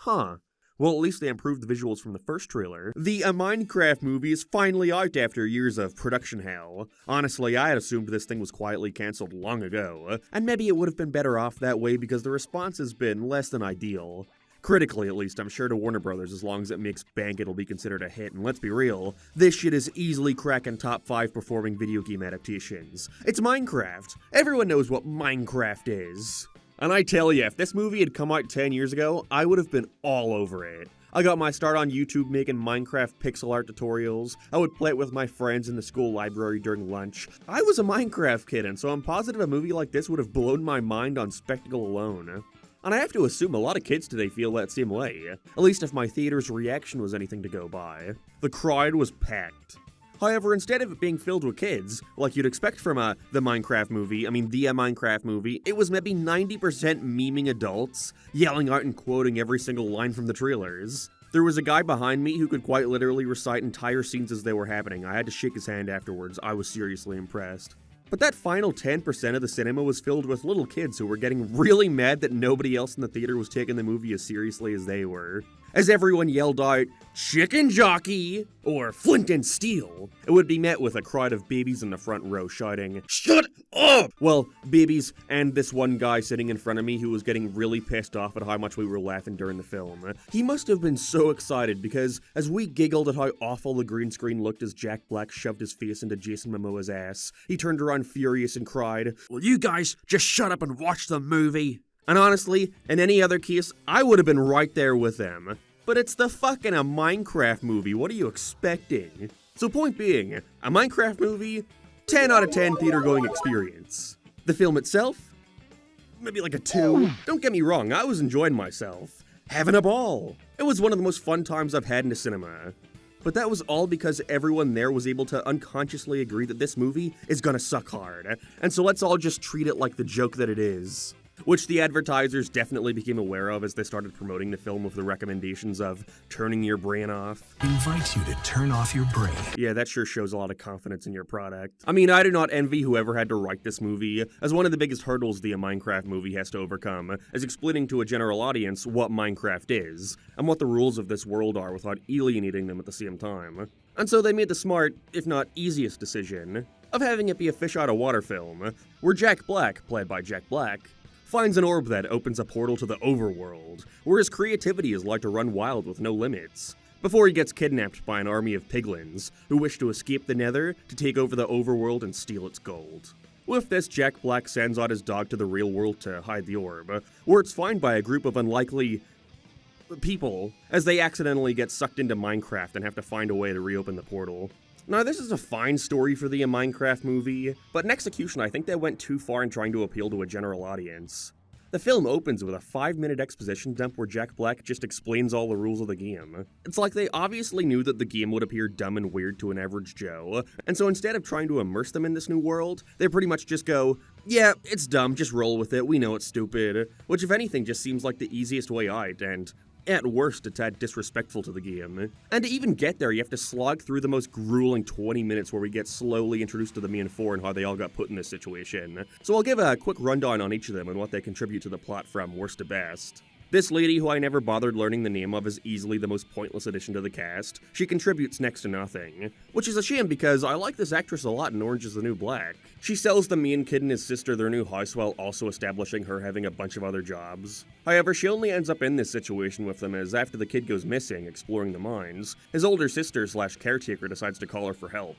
Huh. Well, at least they improved the visuals from the first trailer. The Minecraft movie is finally out after years of production hell. Honestly, I had assumed this thing was quietly cancelled long ago, and maybe it would have been better off that way because the response has been less than ideal. Critically, at least, I'm sure to Warner Brothers, as long as it makes bank, it'll be considered a hit, and let's be real, this shit is easily cracking top 5 performing video game adaptations. It's Minecraft. Everyone knows what Minecraft is. And I tell you, if this movie had come out 10 years ago, I would have been all over it. I got my start on YouTube making Minecraft pixel art tutorials. I would play it with my friends in the school library during lunch. I was a Minecraft kid, and so I'm positive a movie like this would have blown my mind on spectacle alone. And I have to assume a lot of kids today feel that same way, at least if my theater's reaction was anything to go by. The crowd was packed. However, instead of it being filled with kids, like you'd expect from the Minecraft movie, it was maybe 90% memeing adults, yelling out and quoting every single line from the trailers. There was a guy behind me who could quite literally recite entire scenes as they were happening. I had to shake his hand afterwards. I was seriously impressed. But that final 10% of the cinema was filled with little kids who were getting really mad that nobody else in the theater was taking the movie as seriously as they were. As everyone yelled out, "Chicken Jockey!" or "Flint and Steel," it would be met with a crowd of babies in the front row shouting, "Shut up!" Well, babies and this one guy sitting in front of me who was getting really pissed off at how much we were laughing during the film. He must have been so excited because as we giggled at how awful the green screen looked as Jack Black shoved his face into Jason Momoa's ass, he turned around furious and cried, "Will you guys just shut up and watch the movie?" And honestly, in any other case, I would have been right there with them. But it's the fucking a Minecraft movie, what are you expecting? So point being, a Minecraft movie, 10 out of 10 theater-going experience. The film itself? Maybe like a 2. Don't get me wrong, I was enjoying myself. Having a ball. It was one of the most fun times I've had in a cinema. But that was all because everyone there was able to unconsciously agree that this movie is gonna suck hard. And so let's all just treat it like the joke that it is. Which the advertisers definitely became aware of as they started promoting the film with the recommendations of turning your brain off. Invite you to turn off your brain. Yeah, that sure shows a lot of confidence in your product. I mean, I do not envy whoever had to write this movie, as one of the biggest hurdles the Minecraft movie has to overcome is explaining to a general audience what Minecraft is, and what the rules of this world are without alienating them at the same time. And so they made the smart, if not easiest decision, of having it be a fish out of water film, where Jack Black, played by Jack Black, finds an orb that opens a portal to the overworld, where his creativity is like to run wild with no limits, before he gets kidnapped by an army of piglins who wish to escape the Nether to take over the overworld and steal its gold. With this, Jack Black sends out his dog to the real world to hide the orb, where it's found by a group of unlikely people as they accidentally get sucked into Minecraft and have to find a way to reopen the portal. Now, this is a fine story for the Minecraft movie, but in execution I think they went too far in trying to appeal to a general audience. The film opens with a 5-minute exposition dump where Jack Black just explains all the rules of the game. It's like they obviously knew that the game would appear dumb and weird to an average Joe, and so instead of trying to immerse them in this new world, they pretty much just go, "Yeah, it's dumb, just roll with it, we know it's stupid," which if anything just seems like the easiest way out, and at worst, a tad disrespectful to the game. And to even get there, you have to slog through the most grueling 20 minutes where we get slowly introduced to the main four and how they all got put in this situation. So I'll give a quick rundown on each of them and what they contribute to the plot from worst to best. This lady, who I never bothered learning the name of, is easily the most pointless addition to the cast. She contributes next to nothing. Which is a shame because I like this actress a lot in Orange is the New Black. She sells the main kid and his sister their new house while also establishing her having a bunch of other jobs. However, she only ends up in this situation with them as after the kid goes missing, exploring the mines, his older sister/caretaker decides to call her for help.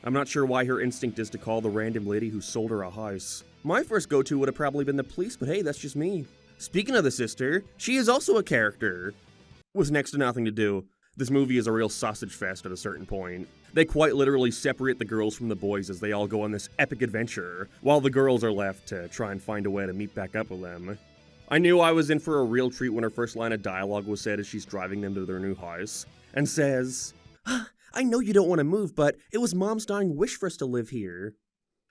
I'm not sure why her instinct is to call the random lady who sold her a house. My first go-to would have probably been the police, but hey, that's just me. Speaking of the sister, she is also a character. With next to nothing to do, this movie is a real sausage fest at a certain point. They quite literally separate the girls from the boys as they all go on this epic adventure, while the girls are left to try and find a way to meet back up with them. I knew I was in for a real treat when her first line of dialogue was said as she's driving them to their new house, and says, "I know you don't want to move, but it was Mom's dying wish for us to live here."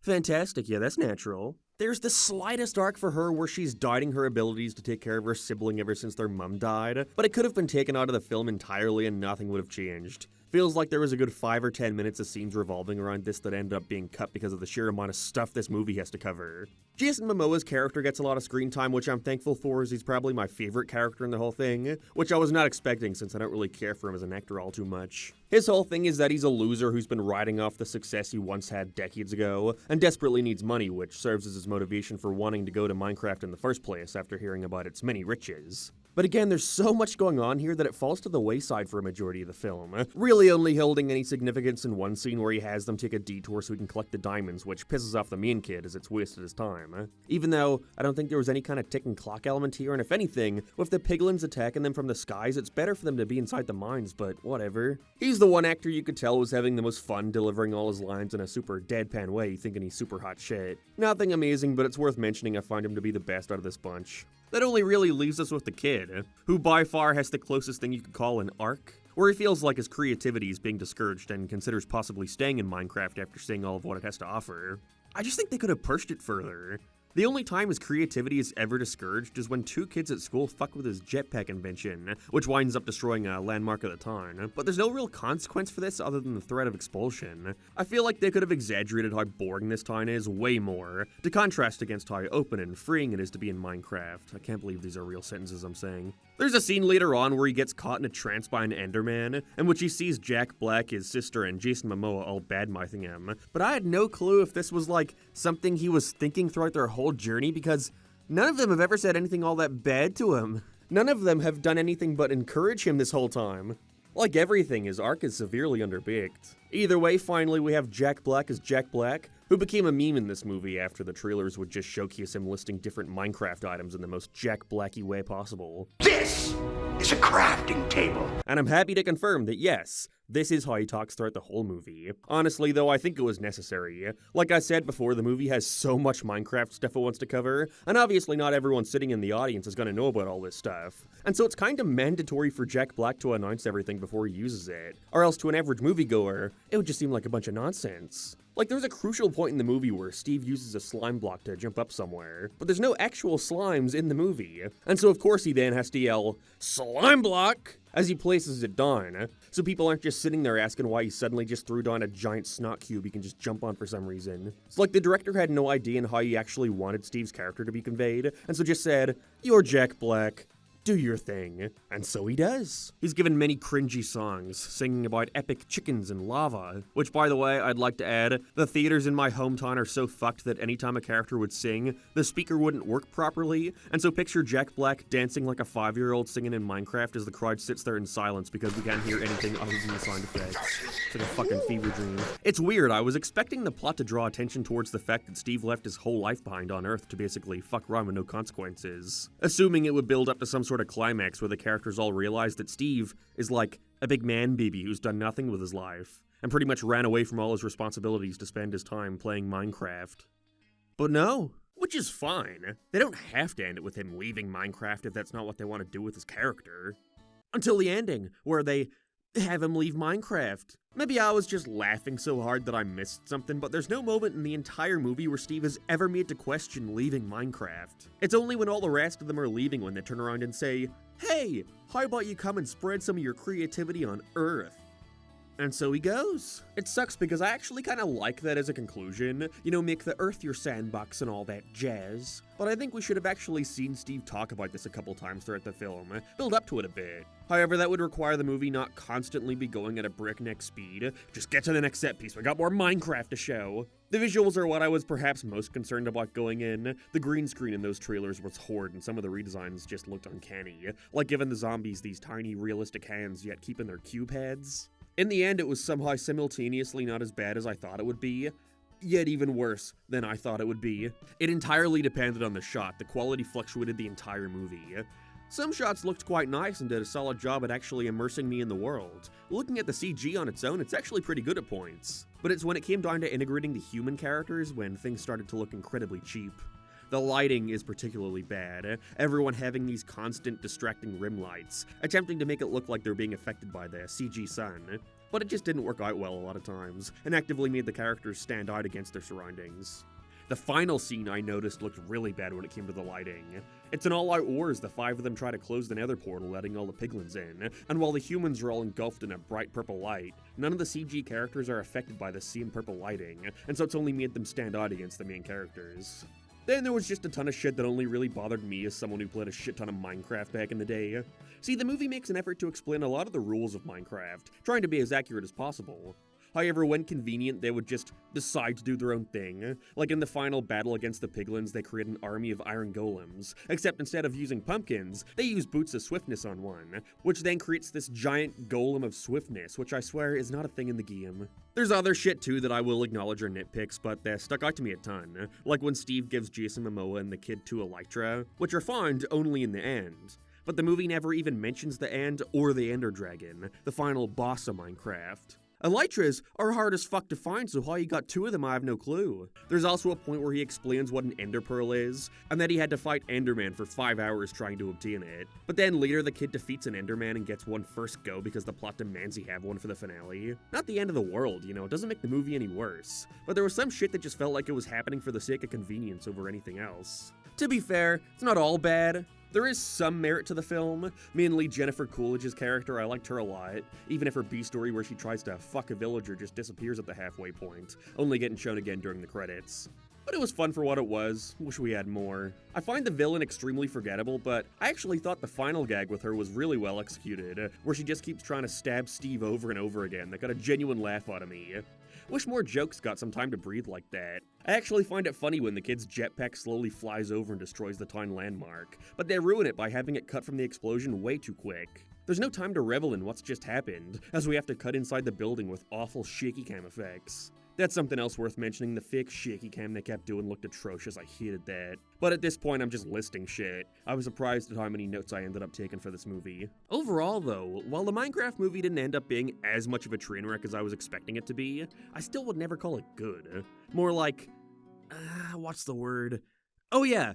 Fantastic, yeah, that's natural. There's the slightest arc for her where she's doubting her abilities to take care of her sibling ever since their mum died, but it could have been taken out of the film entirely and nothing would have changed. Feels like there was a good 5 or 10 minutes of scenes revolving around this that ended up being cut because of the sheer amount of stuff this movie has to cover. Jason Momoa's character gets a lot of screen time, which I'm thankful for, as he's probably my favorite character in the whole thing, which I was not expecting since I don't really care for him as an actor all too much. His whole thing is that he's a loser who's been riding off the success he once had decades ago, and desperately needs money, which serves as his motivation for wanting to go to Minecraft in the first place after hearing about its many riches. But again, there's so much going on here that it falls to the wayside for a majority of the film, really only holding any significance in one scene where he has them take a detour so he can collect the diamonds, which pisses off the main kid as it's wasted his time. Even though I don't think there was any kind of ticking clock element here, and if anything, with the piglins attacking them from the skies, it's better for them to be inside the mines, but whatever. He's the one actor you could tell was having the most fun delivering all his lines in a super deadpan way, thinking he's super hot shit. Nothing amazing, but it's worth mentioning I find him to be the best out of this bunch. That only really leaves us with the kid, who by far has the closest thing you could call an arc, where he feels like his creativity is being discouraged and considers possibly staying in Minecraft after seeing all of what it has to offer. I just think they could have pushed it further. The only time his creativity is ever discouraged is when 2 kids at school fuck with his jetpack invention, which winds up destroying a landmark of the town, but there's no real consequence for this other than the threat of expulsion. I feel like they could have exaggerated how boring this town is way more, to contrast against how open and freeing it is to be in Minecraft. I can't believe these are real sentences I'm saying. There's a scene later on where he gets caught in a trance by an Enderman, in which he sees Jack Black, his sister, and Jason Momoa all badmouthing him, but I had no clue if this was like something he was thinking throughout their whole journey, because none of them have ever said anything all that bad to him. None of them have done anything but encourage him this whole time. Like everything, his arc is severely underbaked. Either way, finally we have Jack Black as Jack Black, who became a meme in this movie after the trailers would just showcase him listing different Minecraft items in the most Jack Blacky way possible. This is a crafting table. And I'm happy to confirm that yes, this is how he talks throughout the whole movie. Honestly though, I think it was necessary. Like I said before, the movie has so much Minecraft stuff it wants to cover, and obviously not everyone sitting in the audience is gonna know about all this stuff. And so it's kinda mandatory for Jack Black to announce everything before he uses it, or else to an average moviegoer, it would just seem like a bunch of nonsense. Like, there's a crucial point in the movie where Steve uses a slime block to jump up somewhere, but there's no actual slimes in the movie. And so of course he then has to yell, "Slime block!" as he places it down, so people aren't just sitting there asking why he suddenly just threw down a giant snot cube he can just jump on for some reason. It's like the director had no idea in how he actually wanted Steve's character to be conveyed, and so just said, "You're Jack Black. Do your thing." And so he does. He's given many cringy songs, singing about epic chickens and lava, which by the way, I'd like to add, the theaters in my hometown are so fucked that anytime a character would sing, the speaker wouldn't work properly, and so picture Jack Black dancing like a 5-year-old singing in Minecraft as the crowd sits there in silence because we can't hear anything other than the sound effects. It's like a fucking fever dream. It's weird, I was expecting the plot to draw attention towards the fact that Steve left his whole life behind on Earth to basically fuck around with no consequences, assuming it would build up to some sort of climax where the characters all realize that Steve is like a big man baby who's done nothing with his life and pretty much ran away from all his responsibilities to spend his time playing Minecraft. But no, which is fine. They don't have to end it with him leaving Minecraft if that's not what they want to do with his character. Until the ending, where they have him leave Minecraft. Maybe I was just laughing so hard that I missed something, but there's no moment in the entire movie where Steve is ever made to question leaving Minecraft. It's only when all the rest of them are leaving when they turn around and say, "Hey, how about you come and spread some of your creativity on Earth?" And so he goes. It sucks because I actually kind of like that as a conclusion. You know, make the Earth your sandbox and all that jazz. But I think we should have actually seen Steve talk about this a couple times throughout the film, build up to it a bit. However, that would require the movie not constantly be going at a breakneck speed. Just get to the next set piece, we got more Minecraft to show. The visuals are what I was perhaps most concerned about going in. The green screen in those trailers was horrid and some of the redesigns just looked uncanny. Like giving the zombies these tiny realistic hands yet keeping their cube heads. In the end, it was somehow simultaneously not as bad as I thought it would be, yet even worse than I thought it would be. It entirely depended on the shot. The quality fluctuated the entire movie. Some shots looked quite nice and did a solid job at actually immersing me in the world. Looking at the CG on its own, it's actually pretty good at points. But it's when it came down to integrating the human characters when things started to look incredibly cheap. The lighting is particularly bad, everyone having these constant distracting rim lights, attempting to make it look like they're being affected by the CG sun. But it just didn't work out well a lot of times, and actively made the characters stand out against their surroundings. The final scene I noticed looked really bad when it came to the lighting. It's an all-out war as the 5 of them try to close the nether portal, letting all the piglins in, and while the humans are all engulfed in a bright purple light, none of the CG characters are affected by the sea and purple lighting, and so it's only made them stand out against the main characters. Then there was just a ton of shit that only really bothered me as someone who played a shit ton of Minecraft back in the day. See, the movie makes an effort to explain a lot of the rules of Minecraft, trying to be as accurate as possible. However, when convenient, they would just decide to do their own thing. Like in the final battle against the piglins, they create an army of iron golems, except instead of using pumpkins, they use boots of swiftness on one, which then creates this giant golem of swiftness, which I swear is not a thing in the game. There's other shit too that I will acknowledge are nitpicks, but they stuck out to me a ton, like when Steve gives Jason Momoa and the kid to Elytra, which are found only in the end. But the movie never even mentions the end or the Ender Dragon, the final boss of Minecraft. Elytras are hard as fuck to find, so how he got 2 of them I have no clue. There's also a point where he explains what an Ender Pearl is, and that he had to fight Enderman for 5 hours trying to obtain it. But then later the kid defeats an Enderman and gets one first go because the plot demands he have one for the finale. Not the end of the world, you know, it doesn't make the movie any worse. But there was some shit that just felt like it was happening for the sake of convenience over anything else. To be fair, it's not all bad. There is some merit to the film. Mainly Jennifer Coolidge's character, I liked her a lot, even if her B-story where she tries to fuck a villager just disappears at the halfway point, only getting shown again during the credits. But it was fun for what it was. Wish we had more. I find the villain extremely forgettable, but I actually thought the final gag with her was really well executed, where she just keeps trying to stab Steve over and over again. That got a genuine laugh out of me. Wish more jokes got some time to breathe like that. I actually find it funny when the kid's jetpack slowly flies over and destroys the town landmark, but they ruin it by having it cut from the explosion way too quick. There's no time to revel in what's just happened, as we have to cut inside the building with awful shaky cam effects. That's something else worth mentioning, the fake shaky cam they kept doing looked atrocious, I hated that. But at this point I'm just listing shit. I was surprised at how many notes I ended up taking for this movie. Overall though, while the Minecraft movie didn't end up being as much of a train wreck as I was expecting it to be, I still would never call it good. More like, what's the word? Oh yeah,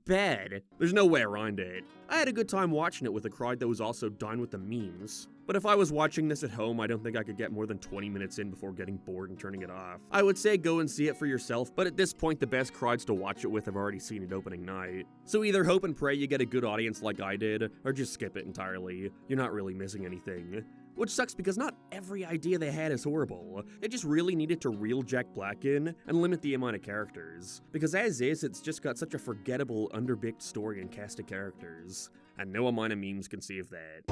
bad. There's no way around it. I had a good time watching it with a crowd that was also down with the memes. But if I was watching this at home, I don't think I could get more than 20 minutes in before getting bored and turning it off. I would say go and see it for yourself, but at this point the best crowds to watch it with have already seen it opening night. So either hope and pray you get a good audience like I did, or just skip it entirely. You're not really missing anything. Which sucks because not every idea they had is horrible. They just really needed to reel Jack Black in and limit the amount of characters. Because as is, it's just got such a forgettable, underbaked story and cast of characters. And no amount of memes can save that.